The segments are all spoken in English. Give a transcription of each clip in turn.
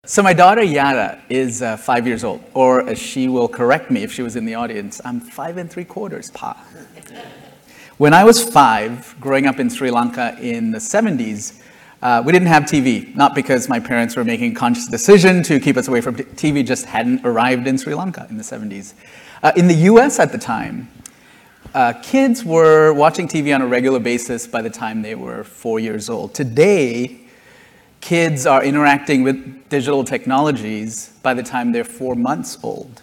So my daughter Yara is 5 years old, or as she will correct me if she was in the audience, I'm 5 3/4, Pa. When I was 5, growing up in Sri Lanka in the 70s, we didn't have TV, not because my parents were making a conscious decision to keep us away from TV, just hadn't arrived in Sri Lanka in the 70s. In the US at the time, kids were watching TV on a regular basis by the time they were 4 years old. Today, kids are interacting with digital technologies by the time they're 4 months old.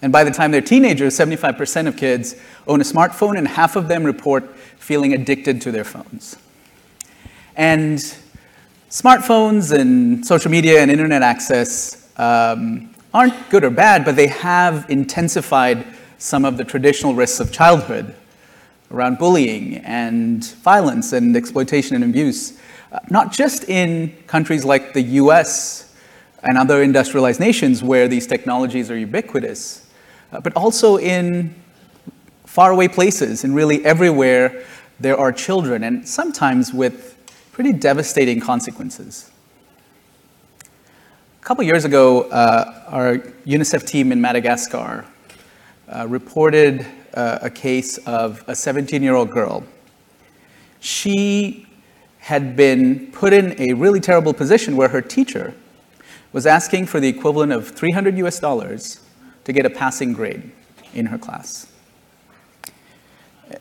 And by the time they're teenagers, 75% of kids own a smartphone, and half of them report feeling addicted to their phones. And smartphones and social media and internet access aren't good or bad, but they have intensified some of the traditional risks of childhood around bullying and violence and exploitation and abuse. Not just in countries like the US and other industrialized nations where these technologies are ubiquitous, but also in faraway places, and really everywhere there are children, and sometimes with pretty devastating consequences. A couple years ago, our UNICEF team in Madagascar reported a case of a 17-year-old girl. She had been put in a really terrible position where her teacher was asking for the equivalent of $300 US to get a passing grade in her class.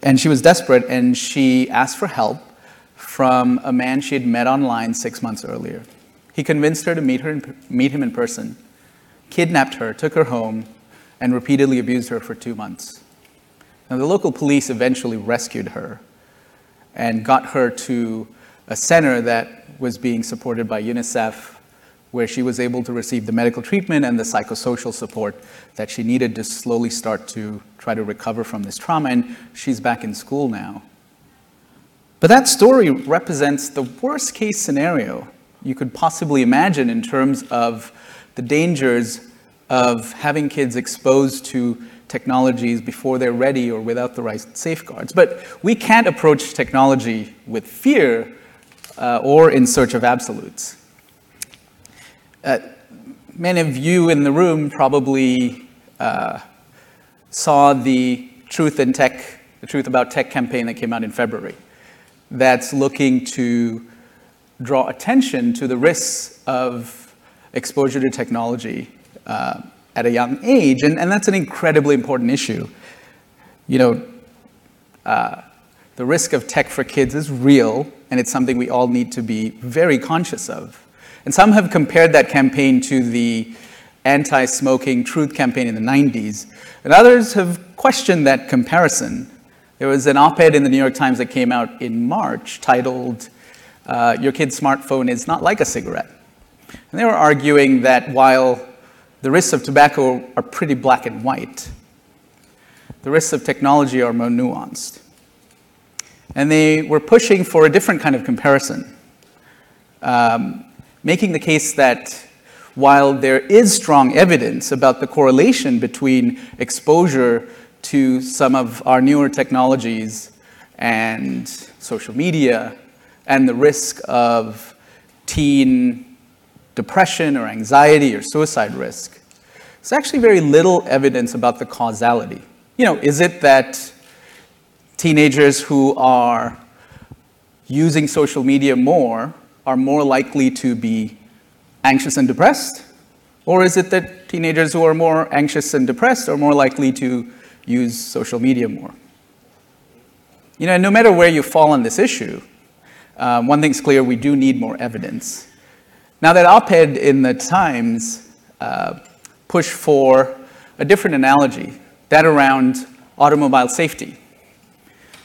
And she was desperate, and she asked for help from a man she had met online 6 months earlier. He convinced her to meet him in person, kidnapped her, took her home, and repeatedly abused her for 2 months. Now, the local police eventually rescued her and got her to a center that was being supported by UNICEF, where she was able to receive the medical treatment and the psychosocial support that she needed to slowly start to try to recover from this trauma, and she's back in school now. But that story represents the worst case scenario you could possibly imagine in terms of the dangers of having kids exposed to technologies before they're ready or without the right safeguards. But we can't approach technology with fear or in search of absolutes. Many of you in the room probably saw the Truth About Tech campaign that came out in February, that's looking to draw attention to the risks of exposure to technology at a young age, and that's an incredibly important issue. You know, the risk of tech for kids is real, and it's something we all need to be very conscious of. And some have compared that campaign to the anti-smoking Truth campaign in the 90s, and others have questioned that comparison. There was an op-ed in the New York Times that came out in March titled, "Your kid's smartphone is not like a cigarette." And they were arguing that while the risks of tobacco are pretty black and white, the risks of technology are more nuanced. And they were pushing for a different kind of comparison, making the case that while there is strong evidence about the correlation between exposure to some of our newer technologies and social media and the risk of teen depression or anxiety or suicide risk, there's actually very little evidence about the causality. You know, is it that teenagers who are using social media more are more likely to be anxious and depressed? Or is it that teenagers who are more anxious and depressed are more likely to use social media more? You know, no matter where you fall on this issue, one thing's clear: we do need more evidence. Now, that op-ed in the Times pushed for a different analogy, that around automobile safety.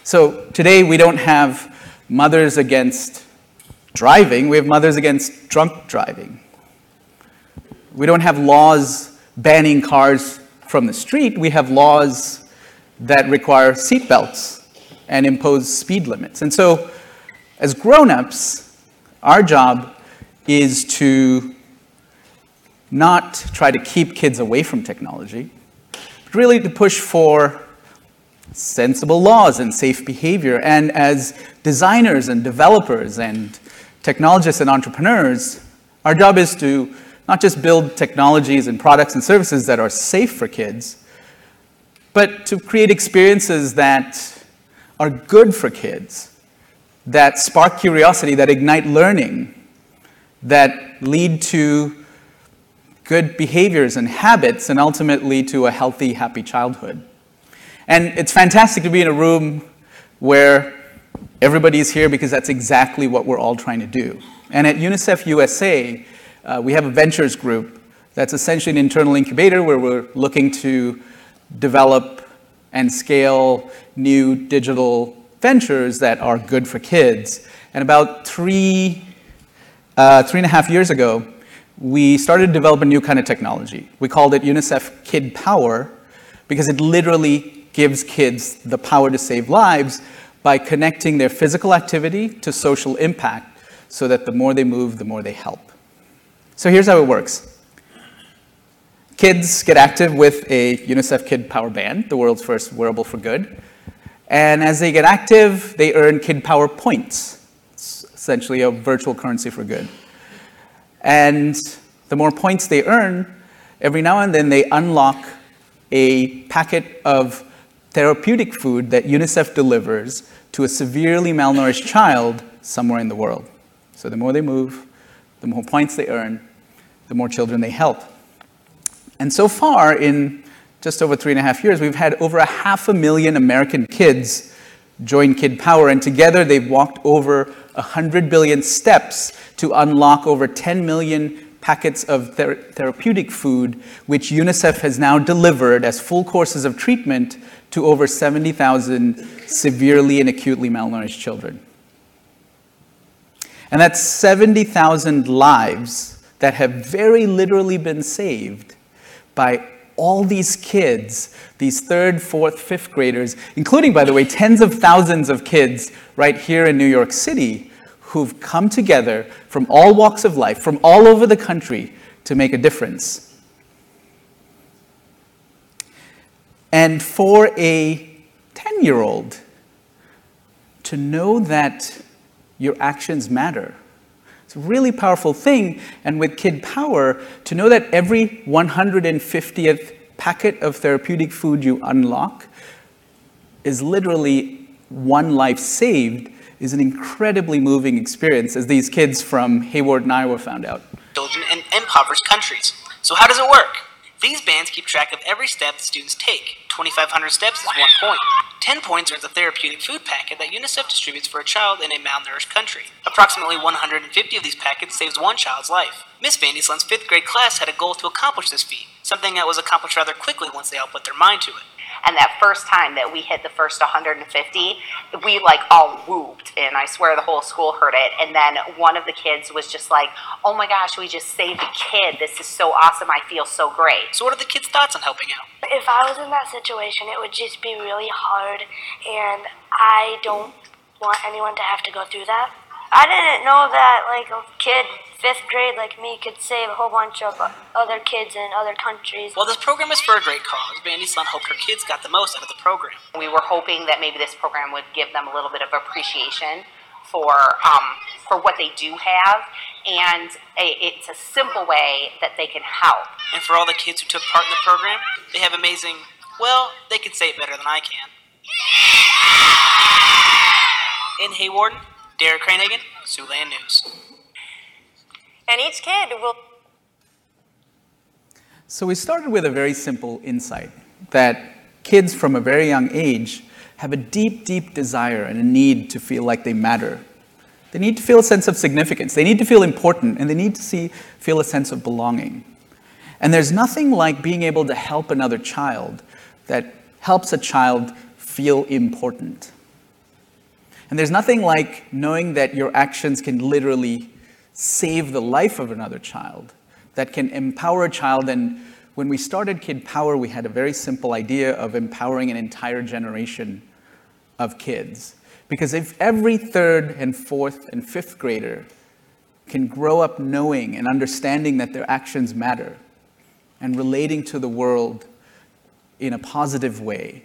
So today we don't have mothers against driving, we have mothers against drunk driving. We don't have laws banning cars from the street, we have laws that require seatbelts and impose speed limits. And so, as grown-ups, our job is to not try to keep kids away from technology, but really to push for sensible laws and safe behavior. And as designers and developers and technologists and entrepreneurs, our job is to not just build technologies and products and services that are safe for kids, but to create experiences that are good for kids, that spark curiosity, that ignite learning, that lead to good behaviors and habits, and ultimately to a healthy, happy childhood. And it's fantastic to be in a room where everybody's here because that's exactly what we're all trying to do. And at UNICEF USA, we have a ventures group that's essentially an internal incubator where we're looking to develop and scale new digital ventures that are good for kids. And about 3.5 years ago, we started to develop a new kind of technology. We called it UNICEF Kid Power because it literally gives kids the power to save lives by connecting their physical activity to social impact so that the more they move, the more they help. So here's how it works. Kids get active with a UNICEF Kid Power band, the world's first wearable for good. And as they get active, they earn Kid Power points. It's essentially a virtual currency for good. And the more points they earn, every now and then they unlock a packet of therapeutic food that UNICEF delivers to a severely malnourished child somewhere in the world. So the more they move, the more points they earn, the more children they help. And so far, in just over 3.5 years, we've had over 500,000 American kids join Kid Power, and together they've walked over 100 billion steps to unlock over 10 million packets of therapeutic food, which UNICEF has now delivered as full courses of treatment to over 70,000 severely and acutely malnourished children. And that's 70,000 lives that have very literally been saved by all these kids, these 3rd, 4th, 5th graders, including, by the way, tens of thousands of kids right here in New York City who've come together from all walks of life, from all over the country, to make a difference. And for a 10-year-old to know that your actions matter, it's a really powerful thing. And with Kid Power, to know that every 150th packet of therapeutic food you unlock is literally one life saved is an incredibly moving experience, as these kids from Hayward, Iowa found out. Children in impoverished countries. So how does it work? These bands keep track of every step the students take. 2,500 steps is 1 point. 10 points earns a therapeutic food packet that UNICEF distributes for a child in a malnourished country. Approximately 150 of these packets saves one child's life. Miss Vandysland's 5th grade class had a goal to accomplish this feat, something that was accomplished rather quickly once they all put their mind to it. And that first time that we hit the first 150, we like all whooped, and I swear the whole school heard it. And then one of the kids was just like, "Oh my gosh, we just saved a kid. This is so awesome. I feel so great." So what are the kids' thoughts on helping out? If I was in that situation, it would just be really hard, and I don't want anyone to have to go through that. I didn't know that like a kid 5th grade like me could save a whole bunch of other kids in other countries. While this program is for a great cause, Vandysland hoped her kids got the most out of the program. We were hoping that maybe this program would give them a little bit of appreciation for what they do have, and it's a simple way that they can help. And for all the kids who took part in the program, they have amazing, well, they can say it better than I can. In Hayward, Derek Cranagan, Siouxland News. And each kid will... So we started with a very simple insight, that kids from a very young age have a deep, deep desire and a need to feel like they matter. They need to feel a sense of significance. They need to feel important, and they need to feel a sense of belonging. And there's nothing like being able to help another child that helps a child feel important. And there's nothing like knowing that your actions can literally save the life of another child, that can empower a child. And when we started Kid Power, we had a very simple idea of empowering an entire generation of kids. Because if every 3rd and 4th and 5th grader can grow up knowing and understanding that their actions matter and relating to the world in a positive way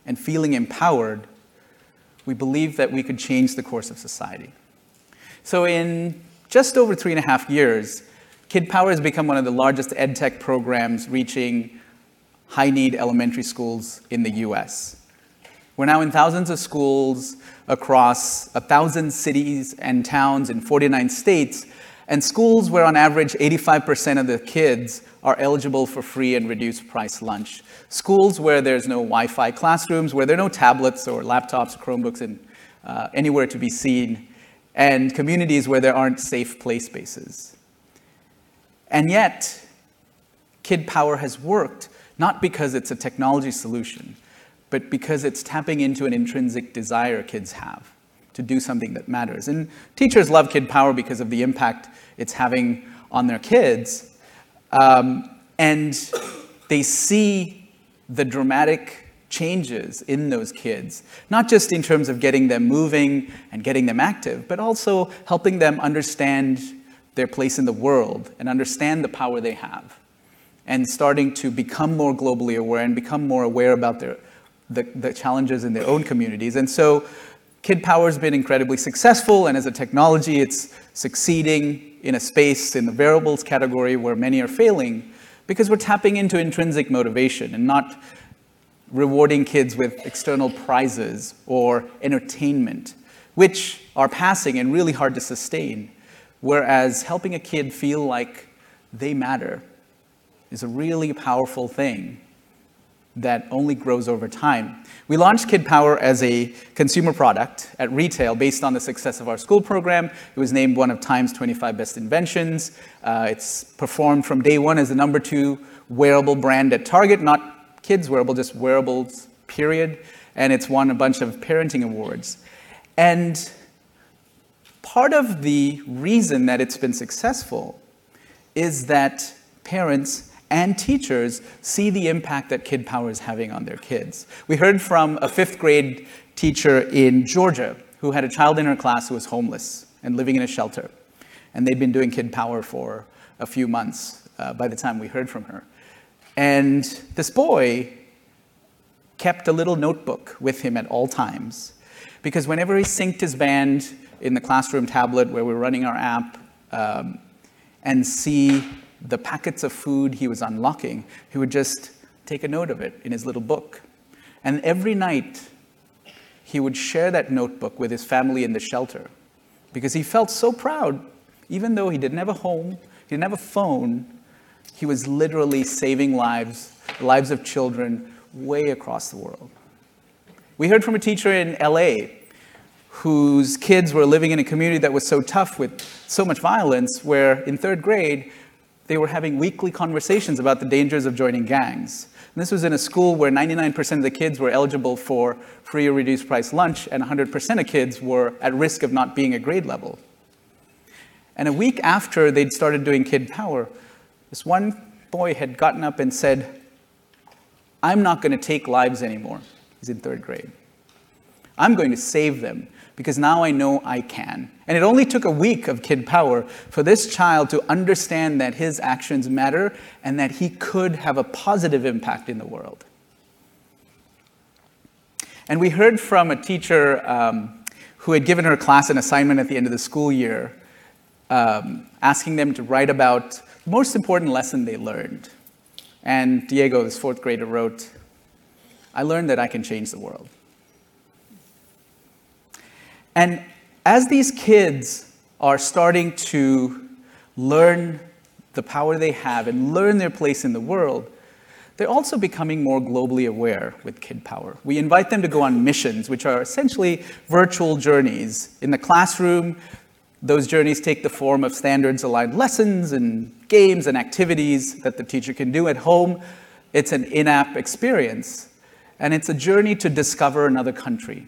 and feeling empowered, we believe that we could change the course of society. So in just over 3.5 years, Kid Power has become one of the largest EdTech programs reaching high-need elementary schools in the US. We're now in thousands of schools across 1,000 cities and towns in 49 states, and schools where on average 85% of the kids are eligible for free and reduced price lunch. Schools where there's no Wi-Fi classrooms, where there are no tablets or laptops, Chromebooks, and anywhere to be seen, and communities where there aren't safe play spaces. And yet, Kid Power has worked, not because it's a technology solution, but because it's tapping into an intrinsic desire kids have to do something that matters. And teachers love Kid Power because of the impact it's having on their kids. And they see the dramatic changes in those kids, not just in terms of getting them moving and getting them active, but also helping them understand their place in the world and understand the power they have, and starting to become more globally aware and become more aware about the challenges in their own communities. And so Kid Power has been incredibly successful, and as a technology, it's succeeding in a space in the variables category where many are failing, because we're tapping into intrinsic motivation and not rewarding kids with external prizes or entertainment, which are passing and really hard to sustain, whereas helping a kid feel like they matter is a really powerful thing that only grows over time. We launched Kid Power as a consumer product at retail based on the success of our school program. It was named one of Time's 25 Best Inventions. It's performed from day one as the #2 wearable brand at Target, not kids wearable, just wearables, period. And it's won a bunch of parenting awards. And part of the reason that it's been successful is that parents and teachers see the impact that Kid Power is having on their kids. We heard from a 5th grade teacher in Georgia who had a child in her class who was homeless and living in a shelter. And they'd been doing Kid Power for a few months by the time we heard from her. And this boy kept a little notebook with him at all times, because whenever he synced his band in the classroom tablet where we're running our app and see the packets of food he was unlocking, he would just take a note of it in his little book. And every night, he would share that notebook with his family in the shelter, because he felt so proud. Even though he didn't have a home, he didn't have a phone, he was literally saving lives, the lives of children way across the world. We heard from a teacher in LA whose kids were living in a community that was so tough with so much violence, where in 3rd grade, they were having weekly conversations about the dangers of joining gangs. And this was in a school where 99% of the kids were eligible for free or reduced price lunch, and 100% of kids were at risk of not being at grade level. And a week after they'd started doing Kid Power, this one boy had gotten up and said, "I'm not going to take lives anymore." He's in 3rd grade. "I'm going to save them, because now I know I can." And it only took a week of Kid Power for this child to understand that his actions matter and that he could have a positive impact in the world. And we heard from a teacher who had given her class an assignment at the end of the school year, asking them to write about the most important lesson they learned. And Diego, this 4th grader, wrote, "I learned that I can change the world." And as these kids are starting to learn the power they have and learn their place in the world, they're also becoming more globally aware with Kid Power. We invite them to go on missions, which are essentially virtual journeys. In the classroom, those journeys take the form of standards-aligned lessons and games and activities that the teacher can do at home. It's an in-app experience, and it's a journey to discover another country.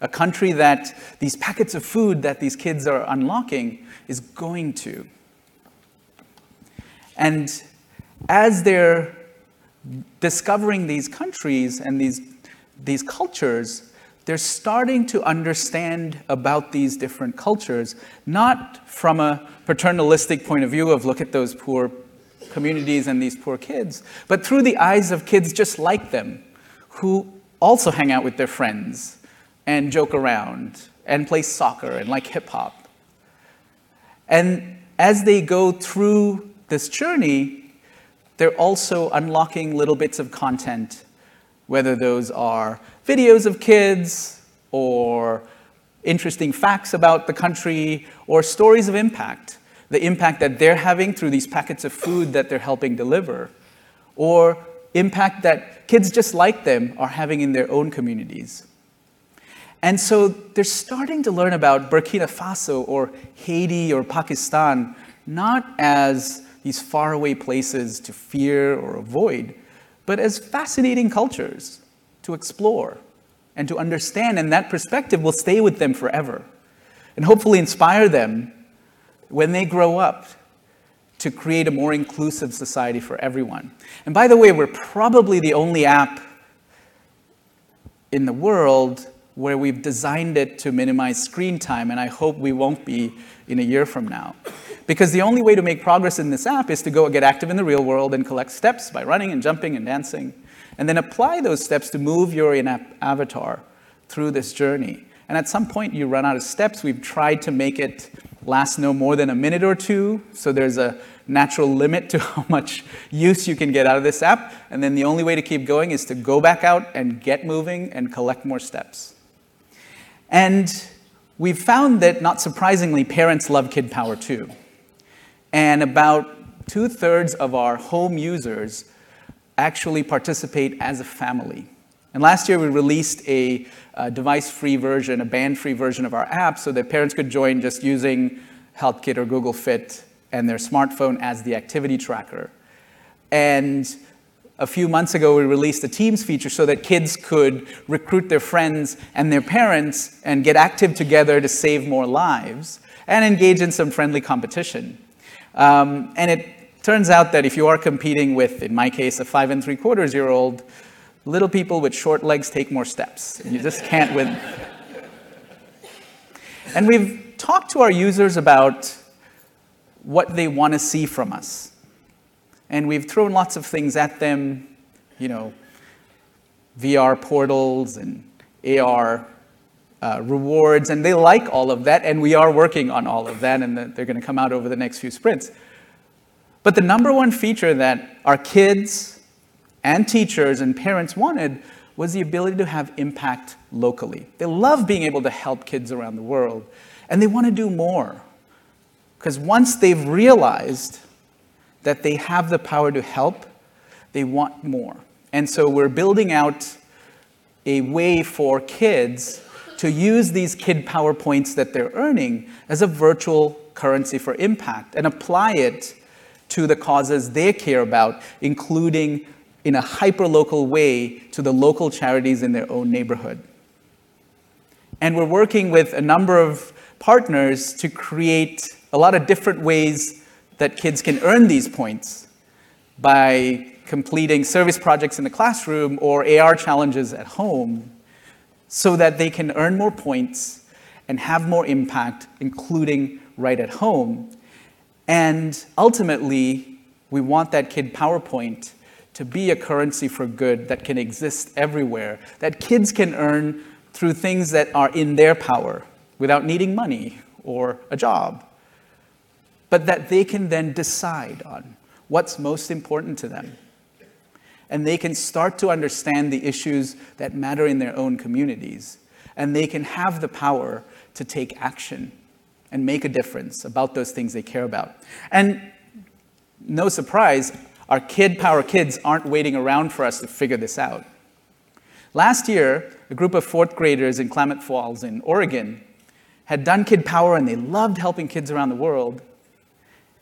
A country that these packets of food that these kids are unlocking is going to. And as they're discovering these countries and these cultures, they're starting to understand about these different cultures, not from a paternalistic point of view of look at those poor communities and these poor kids, but through the eyes of kids just like them, who also hang out with their friends and joke around and play soccer and like hip hop. And as they go through this journey, they're also unlocking little bits of content, whether those are videos of kids or interesting facts about the country or stories of impact, the impact that they're having through these packets of food that they're helping deliver, or impact that kids just like them are having in their own communities. And so they're starting to learn about Burkina Faso or Haiti or Pakistan, not as these faraway places to fear or avoid, but as fascinating cultures to explore and to understand, and that perspective will stay with them forever and hopefully inspire them when they grow up to create a more inclusive society for everyone. And by the way, we're probably the only app in the world where we've designed it to minimize screen time, and I hope we won't be in a year from now. Because the only way to make progress in this app is to go get active in the real world and collect steps by running and jumping and dancing, and then apply those steps to move your in-app avatar through this journey. And at some point, you run out of steps. We've tried to make it last no more than a minute or two, so there's a natural limit to how much use you can get out of this app. And then the only way to keep going is to go back out and get moving and collect more steps. And we've found that, not surprisingly, parents love Kid Power too. And about 2/3 of our home users actually participate as a family. And last year we released a device-free version, a band-free version of our app so that parents could join just using HealthKit or Google Fit and their smartphone as the activity tracker. And a few months ago, we released a Teams feature so that kids could recruit their friends and their parents and get active together to save more lives and engage in some friendly competition. And it turns out that if you are competing with, in my case, a 5 3/4-year-old, little people with short legs take more steps. And you just can't win. And we've talked to our users about what they want to see from us. And we've thrown lots of things at them, VR portals and AR rewards, and they like all of that, and we are working on all of that, and they're going to come out over the next few sprints. But the number one feature that our kids and teachers and parents wanted was the ability to have impact locally. They love being able to help kids around the world, and they want to do more. Because once they've realized that they have the power to help, they want more. And so we're building out a way for kids to use these Kid Power points that they're earning as a virtual currency for impact and apply it to the causes they care about, including in a hyper-local way to the local charities in their own neighborhood. And we're working with a number of partners to create a lot of different ways that kids can earn these points by completing service projects in the classroom or AR challenges at home so that they can earn more points and have more impact, including right at home. And ultimately, we want that Kid Power point to be a currency for good that can exist everywhere, that kids can earn through things that are in their power without needing money or a job, but that they can then decide on what's most important to them. And they can start to understand the issues that matter in their own communities. And they can have the power to take action and make a difference about those things they care about. And no surprise, our Kid Power kids aren't waiting around for us to figure this out. Last year, a group of 4th graders in Klamath Falls in Oregon had done Kid Power, and they loved helping kids around the world.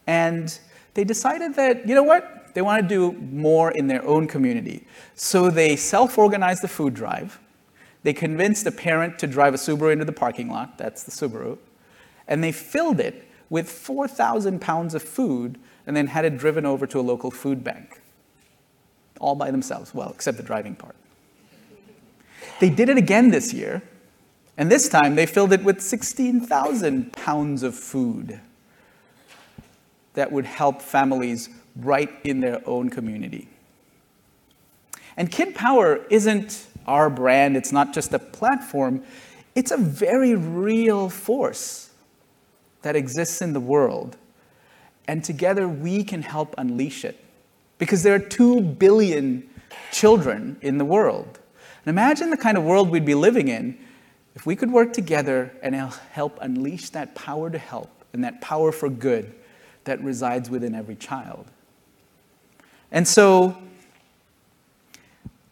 And they decided that, you know what? They want to do more in their own community. So they self-organized the food drive. They convinced a parent to drive a Subaru into the parking lot. That's the Subaru. And they filled it with 4,000 pounds of food and then had it driven over to a local food bank. All by themselves. Well, except the driving part. They did it again this year. And this time, they filled it with 16,000 pounds of food that would help families right in their own community. And Kid Power isn't our brand. It's not just a platform. It's a very real force that exists in the world And together we can help unleash it. Because there are 2 billion children in the world. And imagine the kind of world we'd be living in if we could work together and help unleash that power to help and that power for good that resides within every child. And so,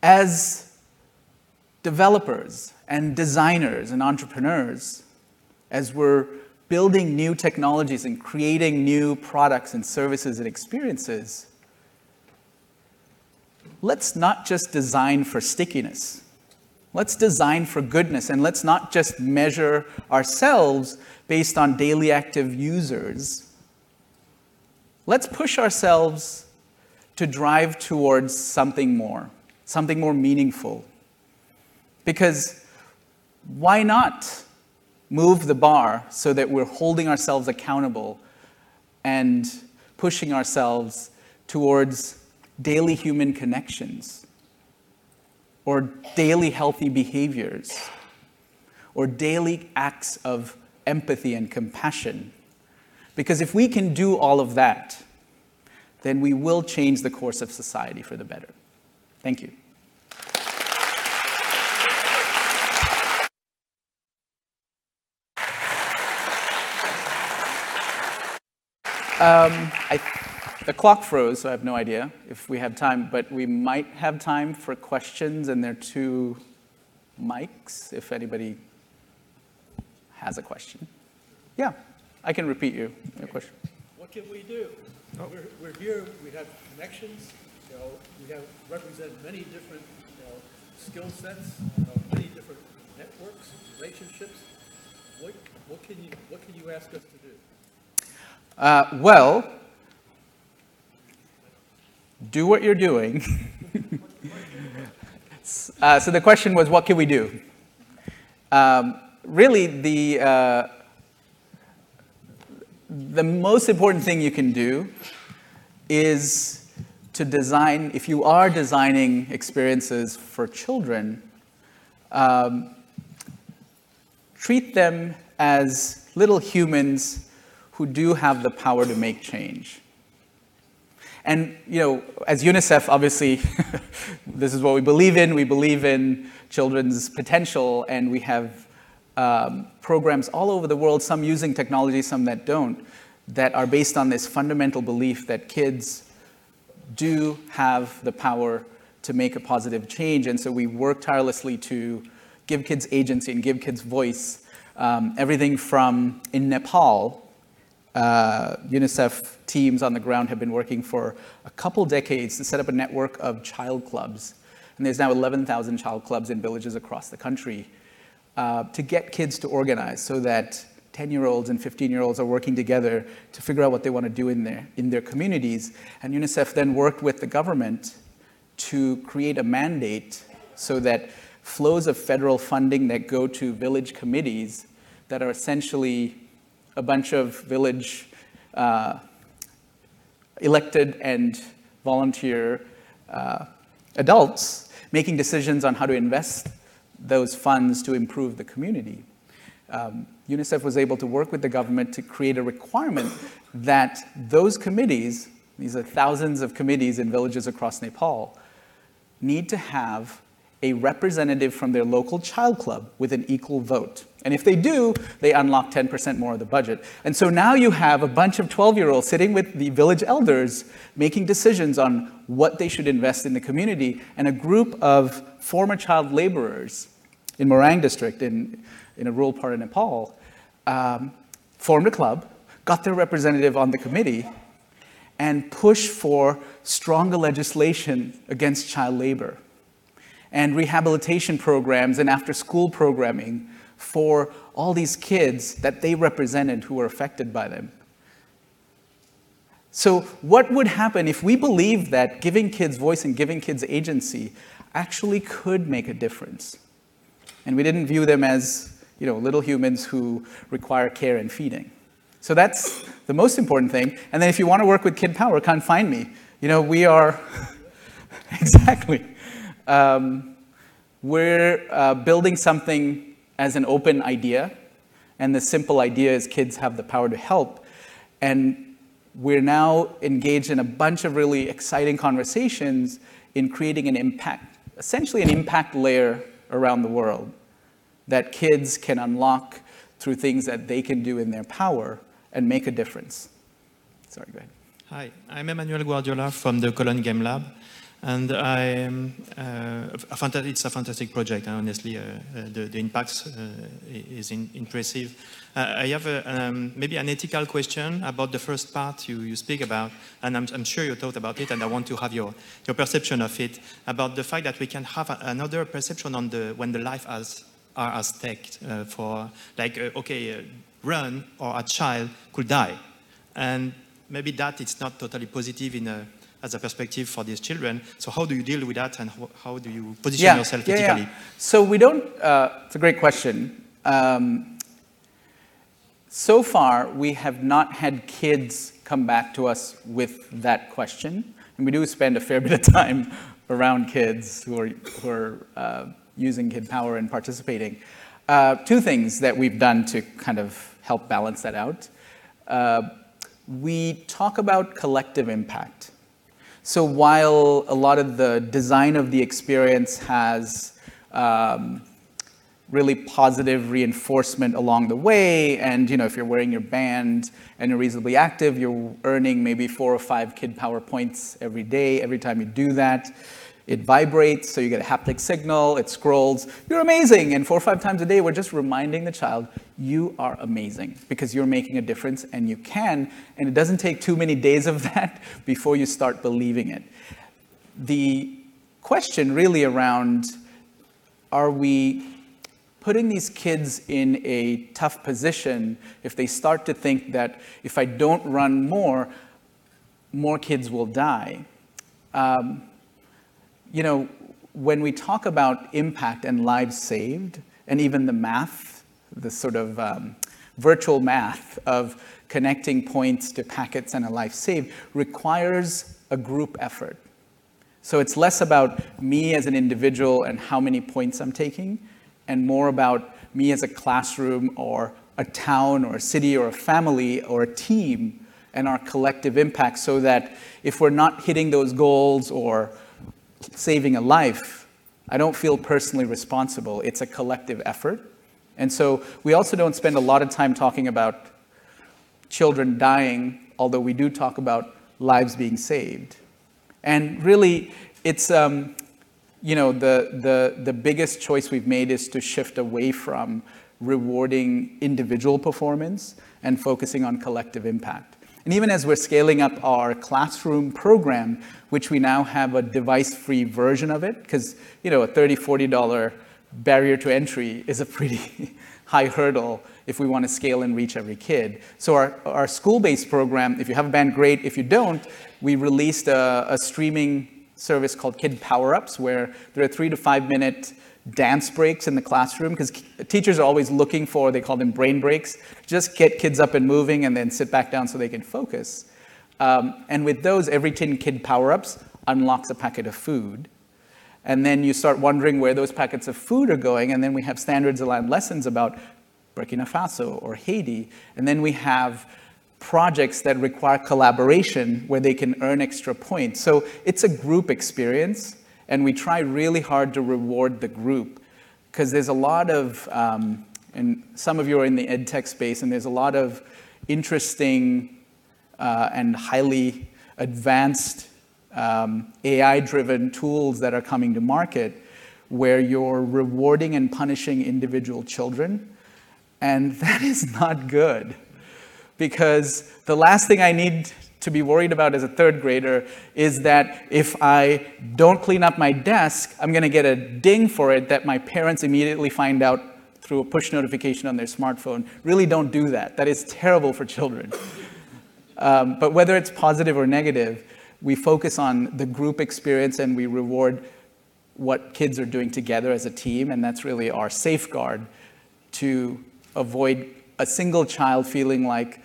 as developers and designers and entrepreneurs, as we're building new technologies and creating new products and services and experiences, let's not just design for stickiness. Let's design for goodness, and let's not just measure ourselves based on daily active users. Let's push ourselves to drive towards something more meaningful. Because why not move the bar so that we're holding ourselves accountable and pushing ourselves towards daily human connections, or daily healthy behaviors, or daily acts of empathy and compassion? Because if we can do all of that, then we will change the course of society for the better. Thank you. The clock froze, so I have no idea if we have time, but we might have time for questions, and there are 2 mics if anybody has a question. Yeah, I can repeat your question. What can we do? We're here, we have connections, we have represent many different skill sets, many different networks, relationships. What can you ask us to do? Well, do what you're doing. So the question was, what can we do? Really, the most important thing you can do is to design, if you are designing experiences for children, treat them as little humans who do have the power to make change. And, as UNICEF, obviously, this is what we believe in. We believe in children's potential, and we have programs all over the world, some using technology, some that don't, that are based on this fundamental belief that kids do have the power to make a positive change. And so we work tirelessly to give kids agency and give kids voice. Everything from, in Nepal, UNICEF teams on the ground have been working for a couple decades to set up a network of child clubs. And there's now 11,000 child clubs in villages across the country to get kids to organize so that 10-year-olds and 15-year-olds are working together to figure out what they want to do in their communities. And UNICEF then worked with the government to create a mandate so that flows of federal funding that go to village committees that are essentially a bunch of village elected and volunteer adults making decisions on how to invest those funds to improve the community. UNICEF was able to work with the government to create a requirement that those committees, these are thousands of committees in villages across Nepal, need to have a representative from their local child club with an equal vote. And if they do, they unlock 10% more of the budget. And so now you have a bunch of 12-year-olds sitting with the village elders making decisions on what they should invest in the community, and a group of former child laborers in Morang district in a rural part of Nepal formed a club, got their representative on the committee, and pushed for stronger legislation against child labor and rehabilitation programs and after-school programming for all these kids that they represented who were affected by them. So what would happen if we believed that giving kids voice and giving kids agency actually could make a difference? And we didn't view them as, little humans who require care and feeding. So that's the most important thing. And then if you want to work with Kid Power, come find me. We are, exactly. We're building something as an open idea. And the simple idea is kids have the power to help. And we're now engaged in a bunch of really exciting conversations in creating an impact, essentially an impact layer around the world that kids can unlock through things that they can do in their power and make a difference. Sorry, go ahead. Hi, I'm Emmanuel Guardiola from the Cologne Game Lab. And it's a fantastic project, honestly. The impact is impressive. I have maybe an ethical question about the first part you speak about, and I'm sure you thought about it, and I want to have your perception of it, about the fact that we can have another perception on when the life are at stake for, like, run, or a child could die. And maybe that it's not totally positive as a perspective for these children. So how do you deal with that, and how do you position yourself ethically? Yeah. So we don't, it's a great question. So far, we have not had kids come back to us with that question. And we do spend a fair bit of time around kids who are using Kid Power and participating. Two things that we've done to kind of help balance that out. We talk about collective impact. So while a lot of the design of the experience has really positive reinforcement along the way, and if you're wearing your band and you're reasonably active, you're earning maybe 4 or 5 Kid Power points every day. Every time you do that, it vibrates, so you get a haptic signal, it scrolls, you're amazing, and 4 or 5 times a day, we're just reminding the child, you are amazing, because you're making a difference, and you can, and it doesn't take too many days of that before you start believing it. The question really around, are we putting these kids in a tough position if they start to think that if I don't run more kids will die? When we talk about impact and lives saved, and even the math, the sort of virtual math of connecting points to packets and a life saved, requires a group effort. So it's less about me as an individual and how many points I'm taking, and more about me as a classroom or a town or a city or a family or a team and our collective impact, so that if we're not hitting those goals or saving a life, I don't feel personally responsible. It's a collective effort. And so we also don't spend a lot of time talking about children dying, although we do talk about lives being saved. And really, it's, the biggest choice we've made is to shift away from rewarding individual performance and focusing on collective impact. And even as we're scaling up our classroom program, which we now have a device-free version of it, because a $30, $40 barrier to entry is a pretty high hurdle if we want to scale and reach every kid. So our school-based program, if you have a band, great. If you don't, we released a streaming service called Kid Power-Ups, where there are 3 to 5 minute dance breaks in the classroom, because teachers are always looking for, they call them brain breaks, just get kids up and moving and then sit back down so they can focus. And with those, every 10 Kid Power-Ups unlocks a packet of food. And then you start wondering where those packets of food are going, and then we have standards-aligned lessons about Burkina Faso or Haiti, and then we have projects that require collaboration where they can earn extra points. So it's a group experience, and we try really hard to reward the group, because there's a lot of, and some of you are in the ed tech space, and there's a lot of interesting and highly advanced AI-driven tools that are coming to market where you're rewarding and punishing individual children, and that is not good, because the last thing I need to be worried about as a 3rd grader is that if I don't clean up my desk, I'm going to get a ding for it that my parents immediately find out through a push notification on their smartphone. Really don't do that. That is terrible for children. But whether it's positive or negative, we focus on the group experience and we reward what kids are doing together as a team, and that's really our safeguard to avoid a single child feeling like,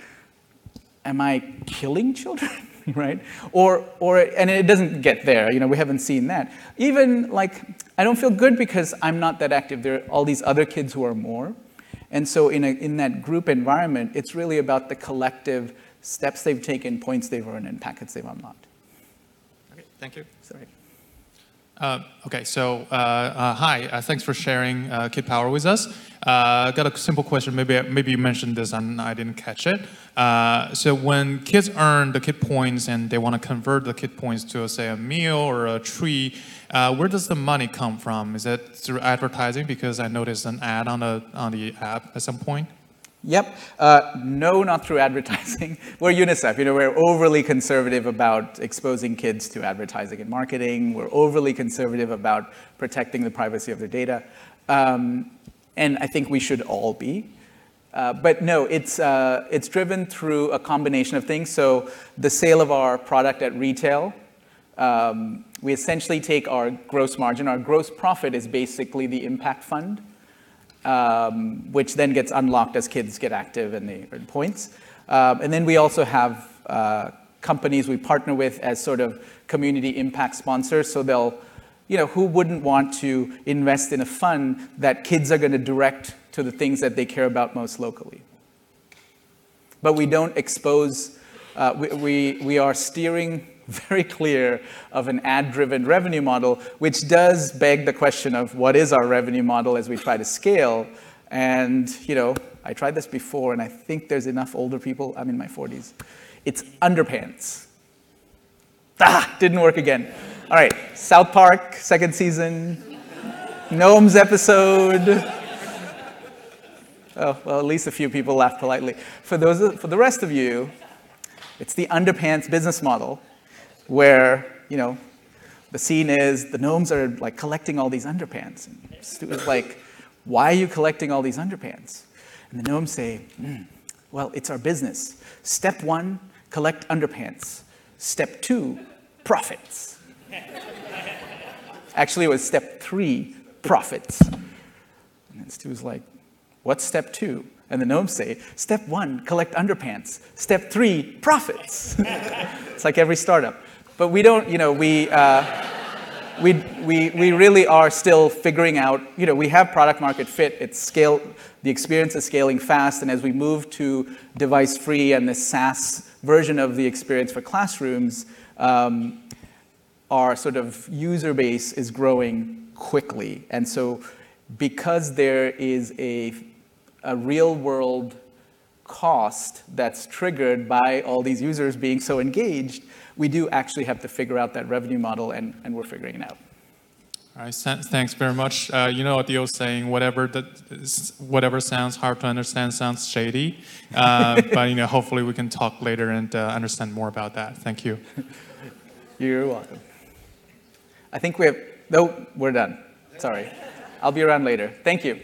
am I killing children, right? And it doesn't get there, we haven't seen that. Even I don't feel good because I'm not that active. There are all these other kids who are more. And so in that group environment, it's really about the collective steps they've taken, points they've earned, and packets they've unlocked. Okay, thank you. Sorry. Okay, so hi, thanks for sharing Kid Power with us. Got a simple question. Maybe you mentioned this and I didn't catch it. So when kids earn the Kid points and they want to convert the Kid points to, say, a meal or a tree, where does the money come from? Is it through advertising? Because I noticed an ad on the app at some point. Yep. No, not through advertising. We're UNICEF. We're overly conservative about exposing kids to advertising and marketing. We're overly conservative about protecting the privacy of their data. And I think we should all be. But no, it's driven through a combination of things. So the sale of our product at retail, we essentially take our gross margin. Our gross profit is basically the impact fund, which then gets unlocked as kids get active and they earn points. And then we also have companies we partner with as sort of community impact sponsors. So they'll, who wouldn't want to invest in a fund that kids are going to direct to the things that they care about most locally? But we don't expose, we are steering very clear of an ad-driven revenue model, which does beg the question of what is our revenue model as we try to scale. And, I tried this before, and I think there's enough older people, I'm in my 40s. It's underpants. Didn't work again. All right, South Park, second season, Gnomes episode. Oh, well, at least a few people laughed politely. For the rest of you, it's the underpants business model, where, the scene is the gnomes are like collecting all these underpants. And Stu is like, why are you collecting all these underpants? And the gnomes say, well, it's our business. Step 1, collect underpants. Step 2, profits. Actually, it was step 3, profits. And then Stu's like, what's step 2? And the gnomes say, step 1, collect underpants. Step 3, profits. It's like every startup. But we don't, we really are still figuring out, we have product market fit. The experience is scaling fast. And as we move to device free and the SaaS version of the experience for classrooms, our sort of user base is growing quickly. And so because there is a real world cost that's triggered by all these users being so engaged, we do actually have to figure out that revenue model, and we're figuring it out. All right, thanks very much. You know what the old saying, whatever sounds hard to understand sounds shady. But hopefully we can talk later and understand more about that. Thank you. You're welcome. I think we're done. Sorry. I'll be around later. Thank you.